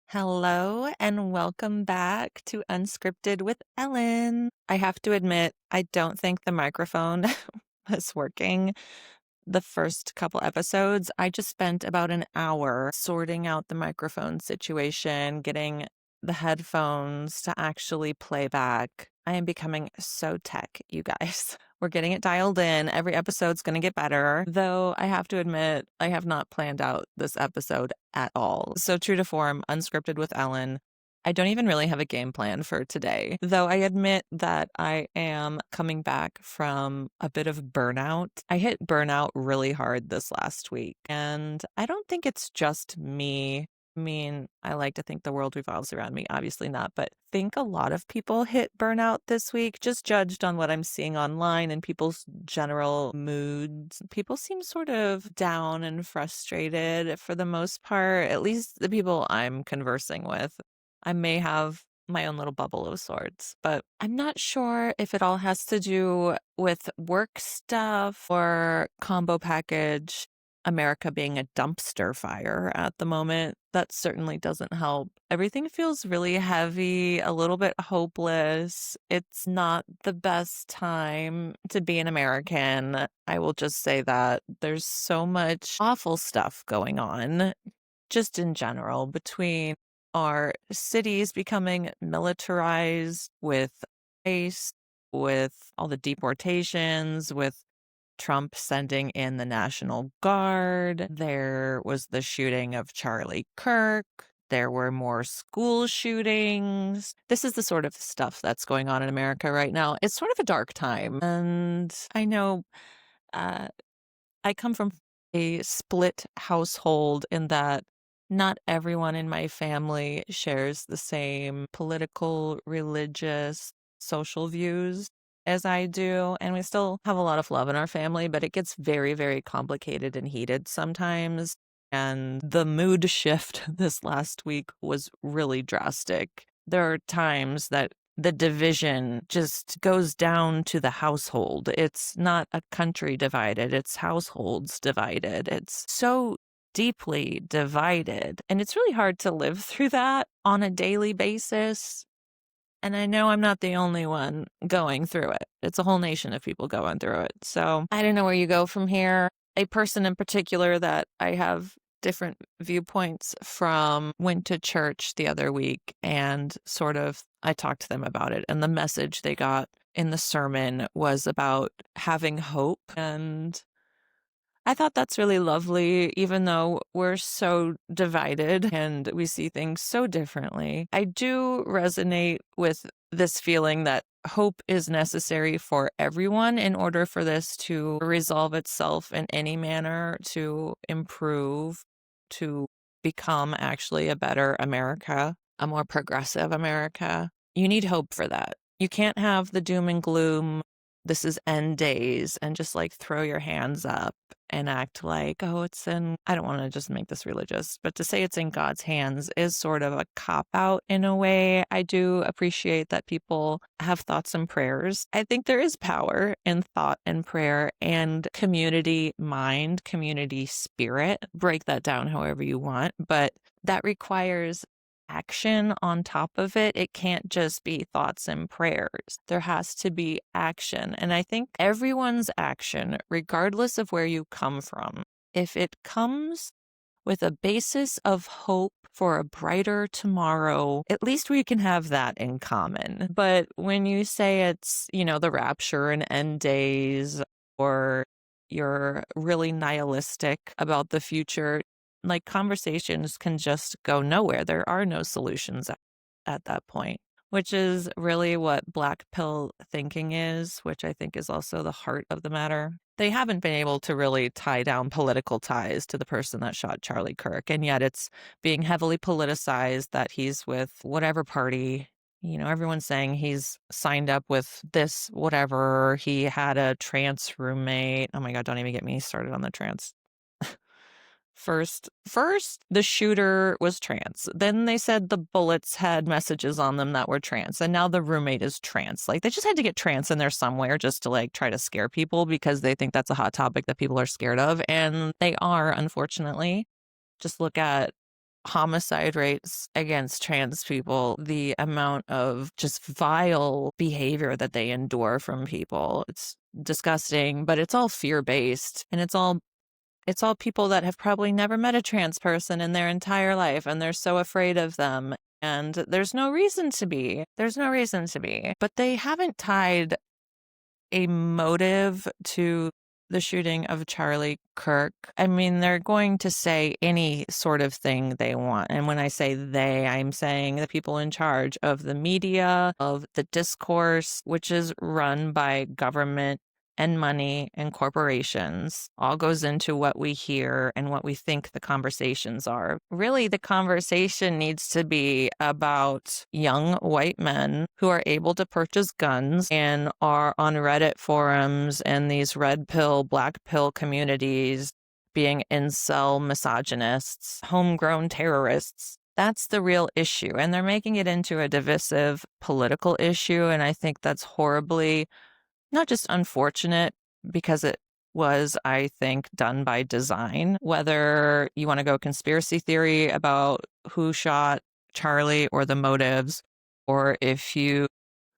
Hello and welcome back to Unscripted with Ellen. I have to admit, I don't think the microphone was working the first couple episodes. I just spent about an hour sorting out the microphone situation, getting the headphones to actually play back. I am becoming so tech, you guys. We're getting it dialed in. Every episode's going to get better, though I have to admit, I have not planned out this episode at all. So true to form, Unscripted with Ellen. I don't even really have a game plan for today, though I admit that I am coming back from a bit of burnout. I hit burnout really hard this last week, and I don't think it's just me. I mean, I like to think the world revolves around me, obviously not, but I think a lot of people hit burnout this week, just judged on what I'm seeing online and people's general moods. People seem sort of down and frustrated for the most part, at least the people I'm conversing with. I may have my own little bubble of sorts, but I'm not sure if it all has to do with work stuff or combo package. America being a dumpster fire at the moment. That certainly doesn't help. Everything feels really heavy, a little bit hopeless. It's not the best time to be an American. I will just say that there's so much awful stuff going on, just in general, between our cities becoming militarized with ICE, with all the deportations, with Trump sending in the National Guard. There was the shooting of Charlie Kirk. There were more school shootings. This is the sort of stuff that's going on in America right now. It's sort of a dark time. And I know I come from a split household in that not everyone in my family shares the same political, religious, social views as I do. And we still have a lot of love in our family, but it gets very, very complicated and heated sometimes. And the mood shift this last week was really drastic. There are times that the division just goes down to the household. It's not a country divided, it's households divided. It's so deeply divided. And it's really hard to live through that on a daily basis. And I know I'm not the only one going through it. It's a whole nation of people going through it. So I don't know where you go from here. A person in particular that I have different viewpoints from went to church the other week and sort of I talked to them about it. And the message they got in the sermon was about having hope. And I thought that's really lovely, even though we're so divided and we see things so differently. I do resonate with this feeling that hope is necessary for everyone in order for this to resolve itself in any manner, to improve, to become actually a better America, a more progressive America. You need hope for that. You can't have the doom and gloom, this is end days, and just like throw your hands up and act like, oh, it's in, I don't want to just make this religious, but to say it's in God's hands is sort of a cop out in a way. I do appreciate that people have thoughts and prayers. I think there is power in thought and prayer and community mind, community spirit. Break that down however you want, but that requires action on top of it. It can't just be thoughts and prayers. There has to be action. And I think everyone's action, regardless of where you come from, if it comes with a basis of hope for a brighter tomorrow, at least we can have that in common. But when you say it's, the rapture and end days, or you're really nihilistic about the future, like conversations can just go nowhere. There are no solutions at that point, which is really what black pill thinking is, which I think is also the heart of the matter. They haven't been able to really tie down political ties to the person that shot Charlie Kirk, and yet it's being heavily politicized that he's with whatever party. Everyone's saying he's signed up with this, whatever. He had a trans roommate. Oh my God, don't even get me started on the trans First, the shooter was trans. Then they said the bullets had messages on them that were trans. And now the roommate is trans. Like, they just had to get trans in there somewhere just to like try to scare people because they think that's a hot topic that people are scared of. And they are, unfortunately. Just look at homicide rates against trans people, the amount of just vile behavior that they endure from people. It's disgusting, but it's all fear-based, and it's all people that have probably never met a trans person in their entire life, and they're so afraid of them. And there's no reason to be. There's no reason to be. But they haven't tied a motive to the shooting of Charlie Kirk. I mean, they're going to say any sort of thing they want. And when I say they, I'm saying the people in charge of the media, of the discourse, which is run by government and money and corporations, all goes into what we hear and what we think the conversations are. Really, the conversation needs to be about young white men who are able to purchase guns and are on Reddit forums and these red pill, black pill communities being incel misogynists, homegrown terrorists. That's the real issue. And they're making it into a divisive political issue. And I think that's horribly not just unfortunate, because it was, I think, done by design. Whether you want to go conspiracy theory about who shot Charlie or the motives, or if you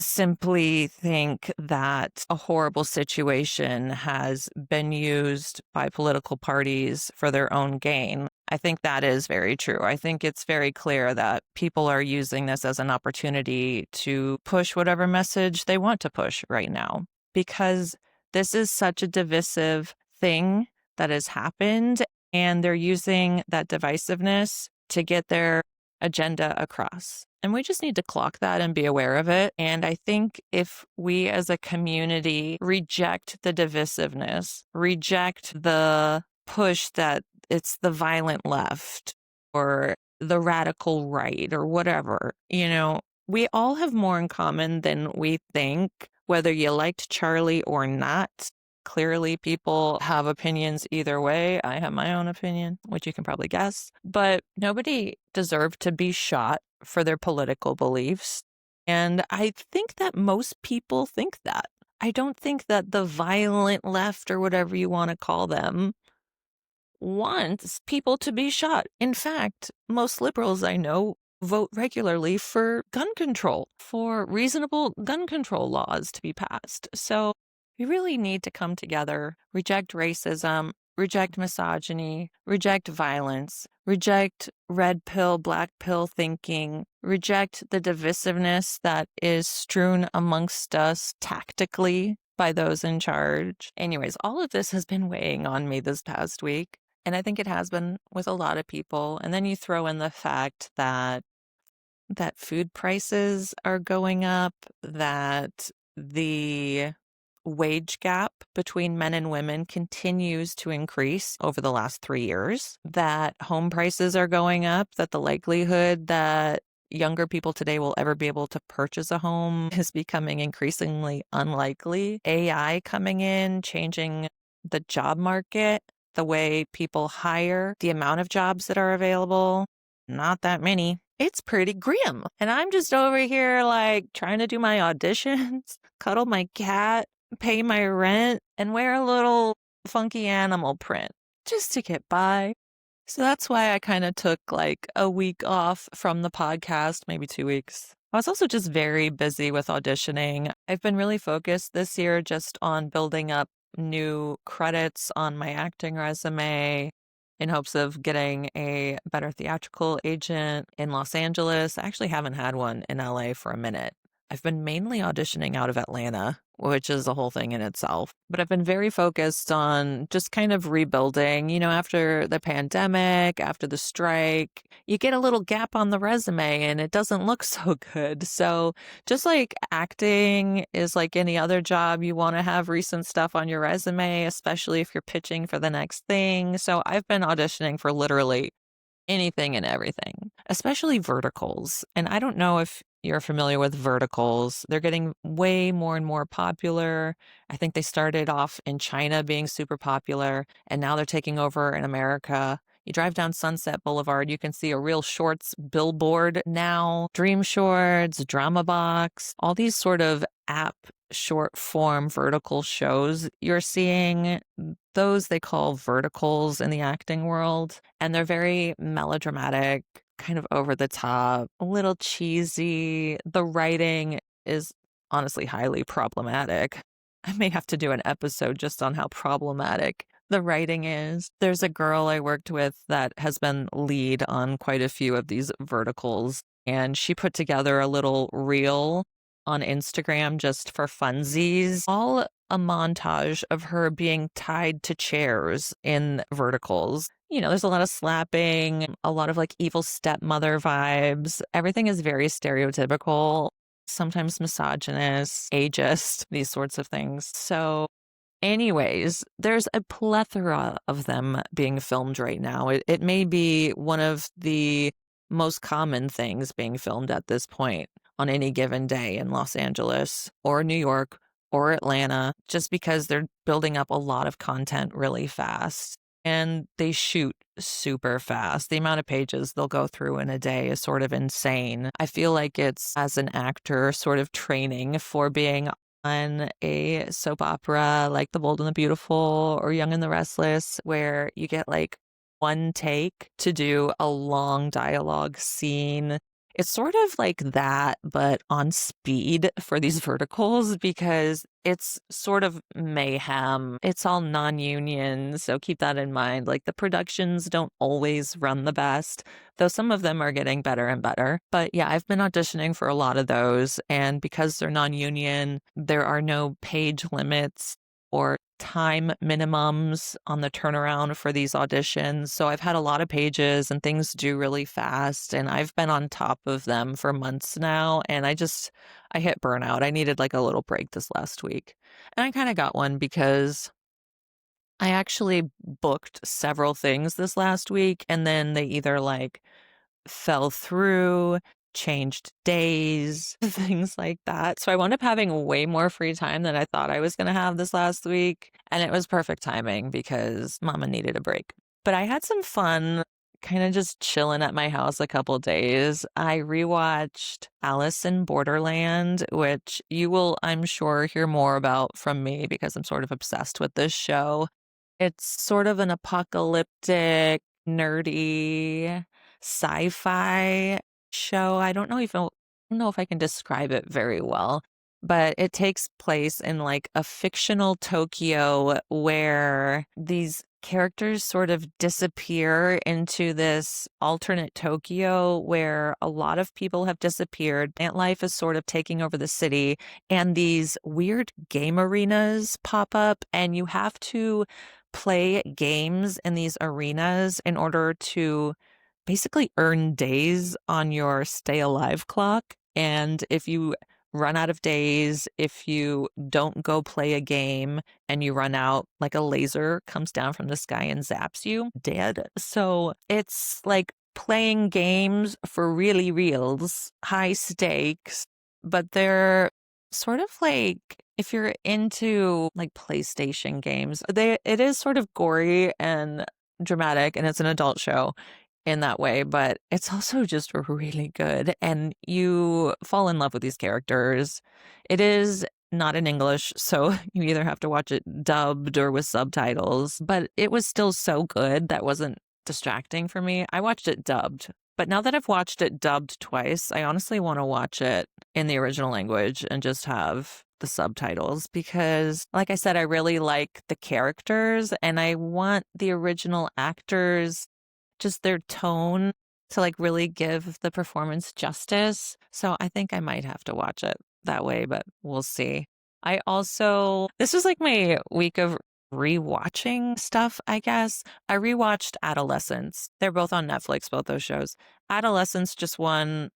simply think that a horrible situation has been used by political parties for their own gain, I think that is very true. I think it's very clear that people are using this as an opportunity to push whatever message they want to push right now, because this is such a divisive thing that has happened, and they're using that divisiveness to get their agenda across. And we just need to clock that and be aware of it. And I think if we as a community reject the divisiveness, reject the push that it's the violent left or the radical right or whatever, we all have more in common than we think, whether you liked Charlie or not. Clearly, people have opinions either way. I have my own opinion, which you can probably guess. But nobody deserved to be shot for their political beliefs. And I think that most people think that. I don't think that the violent left, or whatever you want to call them, wants people to be shot. In fact, most liberals I know vote regularly for gun control, for reasonable gun control laws to be passed. So we really need to come together, reject racism, reject misogyny, reject violence, reject red pill, black pill thinking, reject the divisiveness that is strewn amongst us tactically by those in charge. Anyways, all of this has been weighing on me this past week, and I think it has been with a lot of people. And then you throw in the fact that food prices are going up, that the wage gap between men and women continues to increase over the last 3 years, that home prices are going up, that the likelihood that younger people today will ever be able to purchase a home is becoming increasingly unlikely. AI coming in, changing the job market, the way people hire, the amount of jobs that are available, not that many. It's pretty grim. And I'm just over here like trying to do my auditions, cuddle my cat, pay my rent, and wear a little funky animal print just to get by. So that's why I kind of took like a week off from the podcast, maybe 2 weeks. I was also just very busy with auditioning. I've been really focused this year just on building up new credits on my acting resume in hopes of getting a better theatrical agent in Los Angeles. I actually haven't had one in LA for a minute. I've been mainly auditioning out of Atlanta, which is a whole thing in itself. But I've been very focused on just kind of rebuilding, after the pandemic, after the strike, you get a little gap on the resume and it doesn't look so good. So just like acting is like any other job, you want to have recent stuff on your resume, especially if you're pitching for the next thing. So I've been auditioning for literally anything and everything, especially verticals. And I don't know if you're familiar with verticals. They're getting way more and more popular. I think they started off in China being super popular, and now they're taking over in America. You drive down Sunset Boulevard, you can see a Real Shorts billboard now, Dream Shorts, Drama Box, all these sort of app short form vertical shows you're seeing. Those they call verticals in the acting world, and they're very melodramatic, kind of over the top, a little cheesy. The writing is honestly highly problematic. I may have to do an episode just on how problematic the writing is. There's a girl I worked with that has been lead on quite a few of these verticals, and she put together a little reel on Instagram just for funsies, all a montage of her being tied to chairs in verticals. You know, there's a lot of slapping, a lot of like evil stepmother vibes. Everything is very stereotypical, sometimes misogynist, ageist, these sorts of things. So anyways, there's a plethora of them being filmed right now. It may be one of the most common things being filmed at this point on any given day in Los Angeles or New York or Atlanta, just because they're building up a lot of content really fast. And they shoot super fast. The amount of pages they'll go through in a day is sort of insane. I feel like it's, as an actor, sort of training for being on a soap opera like The Bold and the Beautiful or Young and the Restless, where you get like one take to do a long dialogue scene. It's sort of like that, but on speed for these verticals, because it's sort of mayhem. It's all non-union, so keep that in mind. Like, the productions don't always run the best, though some of them are getting better and better. But yeah, I've been auditioning for a lot of those, and because they're non-union, there are no page limits or time minimums on the turnaround for these auditions. So I've had a lot of pages and things due really fast, and I've been on top of them for months now, and I hit burnout. I needed like a little break this last week. And I kind of got one because I actually booked several things this last week, and then they either like fell through, changed days, things like that. So I wound up having way more free time than I thought I was going to have this last week. And it was perfect timing because mama needed a break. But I had some fun kind of just chilling at my house a couple days. I rewatched Alice in Borderland, which you will, I'm sure, hear more about from me because I'm sort of obsessed with this show. It's sort of an apocalyptic, nerdy sci-fi show. I don't know if I can describe it very well, but it takes place in like a fictional Tokyo where these characters sort of disappear into this alternate Tokyo where a lot of people have disappeared. Ant life is sort of taking over the city, and these weird game arenas pop up, and you have to play games in these arenas in order to basically earn days on your stay alive clock. And if you run out of days, if you don't go play a game and you run out, like a laser comes down from the sky and zaps you, dead. So it's like playing games for really reals, high stakes, but they're sort of like, if you're into like PlayStation games, it is sort of gory and dramatic, and it's an adult show in that way, but it's also just really good, and you fall in love with these characters. It is not in English, so you either have to watch it dubbed or with subtitles, but it was still so good that wasn't distracting for me. I watched it dubbed, but now that I've watched it dubbed twice, I honestly want to watch it in the original language and just have the subtitles because, like I said, I really like the characters and I want the original actors, just their tone, to like really give the performance justice. So I think I might have to watch it that way, but we'll see. This was like my week of rewatching stuff, I guess. I rewatched Adolescence. They're both on Netflix, both those shows. Adolescence just won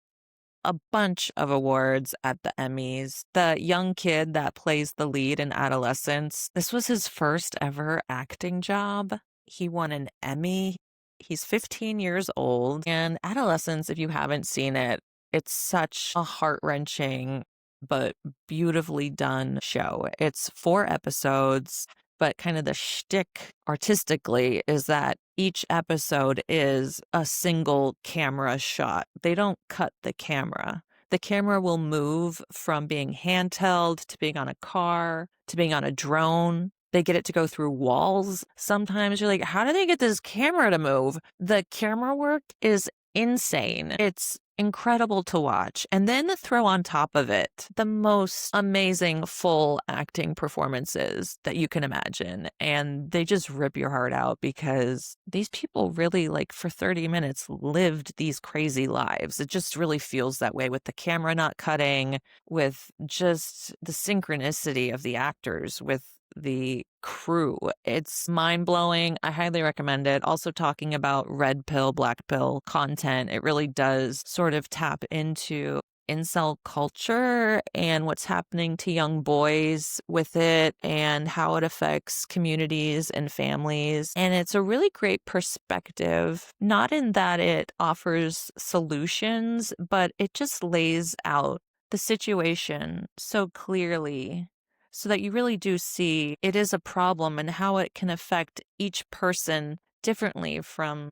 a bunch of awards at the Emmys. The young kid that plays the lead in Adolescence, this was his first ever acting job. He won an Emmy. He's 15 years old. And Adolescence, if you haven't seen it, it's such a heart-wrenching but beautifully done show. It's 4 episodes. but kind of the shtick artistically is that each episode is a single camera shot. They don't cut the camera. The camera will move from being handheld to being on a car to being on a drone. They get it to go through walls. Sometimes you're like, how do they get this camera to move? The camera work is insane. It's incredible to watch. And then throw on top of it the most amazing full acting performances that you can imagine. And they just rip your heart out because these people really, like, for 30 minutes lived these crazy lives. It just really feels that way with the camera not cutting, with just the synchronicity of the actors, with the crew. It's mind-blowing. I highly recommend it. Also talking about red pill, black pill content. It really does sort of tap into incel culture and what's happening to young boys with it and how it affects communities and families. And it's a really great perspective, not in that it offers solutions, but it just lays out the situation so clearly so that you really do see it is a problem and how it can affect each person differently, from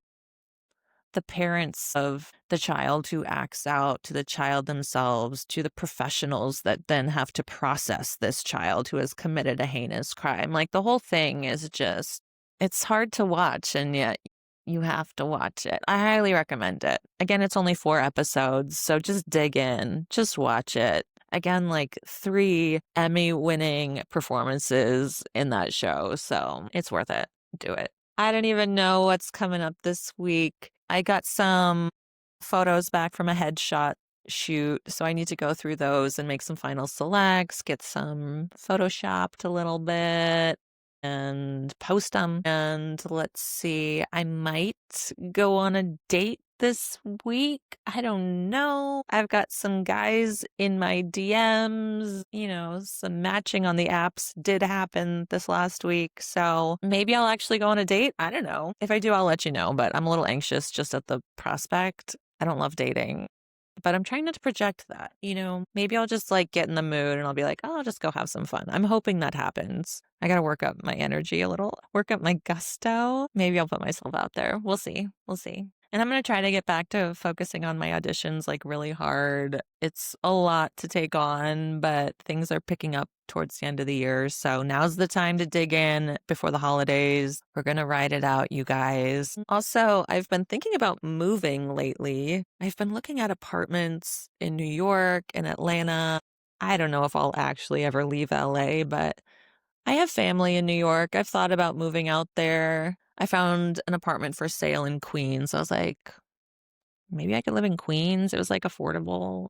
the parents of the child who acts out to the child themselves to the professionals that then have to process this child who has committed a heinous crime. Like, the whole thing is just, it's hard to watch, and yet you have to watch it. I highly recommend it. Again, it's only 4 episodes, so just dig in, just watch it. Again, like 3 Emmy-winning performances in that show, so it's worth it. Do it. I don't even know what's coming up this week. I got some photos back from a headshot shoot, so I need to go through those and make some final selects, get some photoshopped a little bit, and post them. And let's see, I might go on a date this week. I don't know. I've got some guys in my DMs, some matching on the apps did happen this last week. So maybe I'll actually go on a date. I don't know. If I do, I'll let you know, but I'm a little anxious just at the prospect. I don't love dating, but I'm trying not to project that, maybe I'll just get in the mood and I'll be like, oh, I'll just go have some fun. I'm hoping that happens. I got to work up my energy a little, work up my gusto. Maybe I'll put myself out there. We'll see. We'll see. And I'm going to try to get back to focusing on my auditions really hard. It's a lot to take on, but things are picking up towards the end of the year. So now's the time to dig in before the holidays. We're going to ride it out, you guys. Also, I've been thinking about moving lately. I've been looking at apartments in New York and Atlanta. I don't know if I'll actually ever leave LA, but I have family in New York. I've thought about moving out there. I found an apartment for sale in Queens. I was like, maybe I could live in Queens. It was affordable,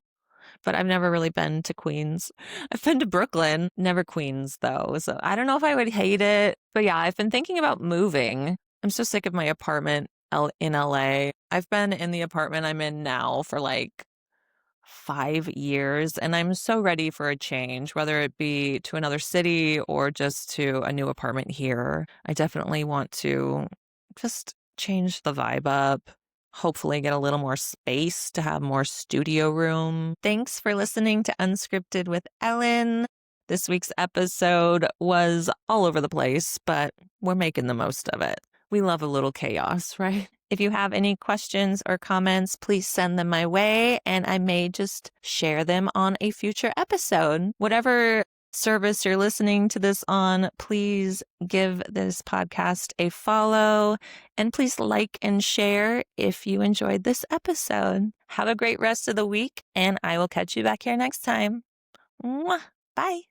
but I've never really been to Queens. I've been to Brooklyn, never Queens though. So I don't know if I would hate it, but yeah, I've been thinking about moving. I'm so sick of my apartment in LA. I've been in the apartment I'm in now for 5 years, and I'm so ready for a change, whether it be to another city or just to a new apartment here. I definitely want to just change the vibe up, hopefully get a little more space to have more studio room. Thanks for listening to Unscripted with Ellen. This week's episode was all over the place, but we're making the most of it. We love a little chaos, right? If you have any questions or comments, please send them my way, and I may just share them on a future episode. Whatever service you're listening to this on, please give this podcast a follow, and please like and share if you enjoyed this episode. Have a great rest of the week, and I will catch you back here next time. Mwah. Bye.